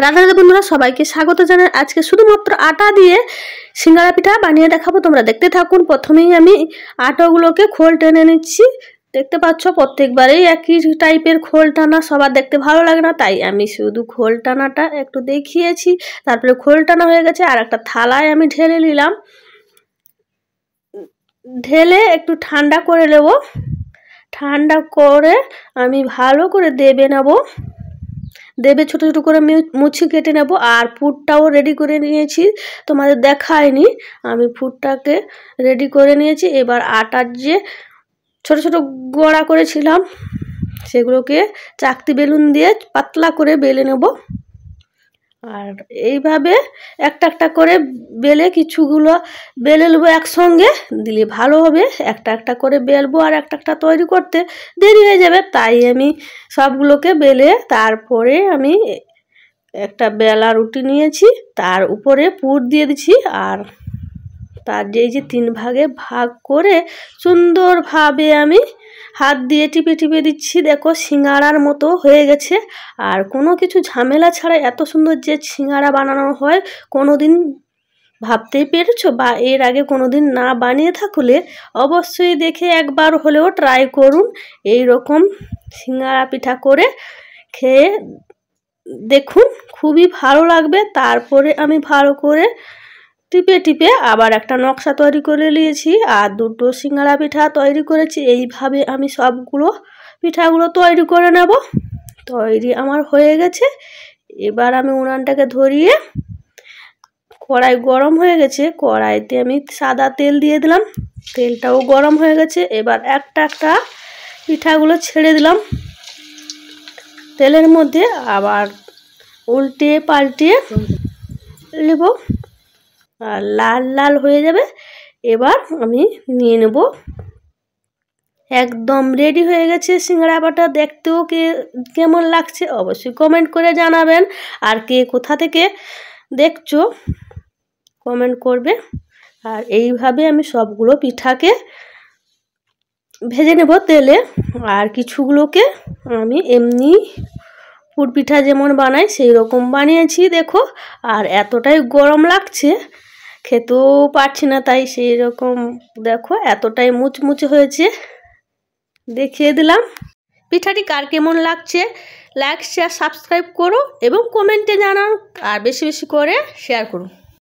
রাধা রাধা বন্ধুরা, সবাইকে স্বাগত জানাই। আজকে শুধুমাত্র আটা দিয়ে সিঙ্গারা পিঠা বানিয়ে দেখাবো, তোমরা দেখতে থাকুন। প্রথমেই আমি আটাগুলোকে খোল টেনে নিচ্ছি। দেখতে পাচ্ছ প্রত্যেকবারেই একই টাইপের খোল টানা সবার দেখতে ভালো লাগে না, তাই আমি শুধু খোল টানাটা একটু দেখিয়েছি। তারপরে খোল টানা হয়ে গেছে, আর একটা থালায় আমি ঢেলে নিলাম। ঢেলে একটু ঠান্ডা করে নেব। ঠান্ডা করে আমি ভালো করে দেবে নেব। দেবে ছোট ছোট করে মুছি কেটে নেব। আর পুরটাও রেডি করে নিয়েছি, তোমাদের দেখায়নি। আমি পুরটাকে রেডি করে নিয়েছি। এবার আটার যে ছোট ছোট গোড়া করেছিলাম সেগুলোকে চাকতি বেলুন দিয়ে পাতলা করে বেলে নেব। আর এইভাবে একটা একটা করে বেলে কিছুগুলো বেলে নেবো একসঙ্গে, দিলে ভালো হবে। একটা একটা করে বেলবো, আর একটা একটা তৈরি করতে দেরি হয়ে যাবে, তাই আমি সবগুলোকে বেলে তারপরে আমি একটা বেলা রুটি নিয়েছি, তার উপরে পুর দিয়ে দিচ্ছি। আর তার যে 3 ভাগে ভাগ করে সুন্দরভাবে আমি হাত দিয়ে টিপে টিপে দিচ্ছি। দেখো সিঙ্গারার মতো হয়ে গেছে। আর কোনো কিছু ঝামেলা ছাড়া এত সুন্দর যে সিঙ্গারা বানানো হয় কোনো দিন ভাবতেই পেরেছো? বা এর আগে কোনো দিন না বানিয়ে থাকলে অবশ্যই দেখে একবার হলেও ট্রাই করুন। এই রকম সিঙ্গারা পিঠা করে খেয়ে দেখুন, খুবই ভালো লাগবে। তারপরে আমি ভালো করে টিপে টিপে আবার একটা নকশা তৈরি করে নিয়েছি, আর 2টো সিঙ্গারা পিঠা তৈরি করেছি। এইভাবে আমি সবগুলো পিঠাগুলো তৈরি করে নেব। তৈরি আমার হয়ে গেছে। এবার আমি উনানটাকে ধরিয়ে, কড়াই গরম হয়ে গেছে, কড়াইতে আমি সাদা তেল দিয়ে দিলাম। তেলটাও গরম হয়ে গেছে। এবার একটা একটা পিঠাগুলো ছেড়ে দিলাম তেলের মধ্যে। আবার উল্টে পাল্টে নেব, আর লাল লাল হয়ে যাবে। এবার আমি নিয়ে নেব। একদম রেডি হয়ে গেছে সিঙ্গারা বাটা। দেখতেও কেমন লাগছে অবশ্যই কমেন্ট করে জানাবেন। আর কে কোথা থেকে দেখছো কমেন্ট করবে। আর এইভাবে আমি সবগুলো পিঠাকে ভেজে নেব তেলে। আর কিছুগুলোকে আমি এমনি পুর পিঠা যেমন বানাই সেই রকম বানিয়েছি দেখো। আর এতটাই গরম লাগছে, খেতেও পারছি না, তাই সেই রকম দেখো এতটাই মুচমুচে হয়েছে, দেখিয়ে দিলাম। পিঠাটি কার কেমন লাগছে লাইক শেয়ার সাবস্ক্রাইব করো এবং কমেন্টে জানাও, আর বেশি বেশি করে শেয়ার করো।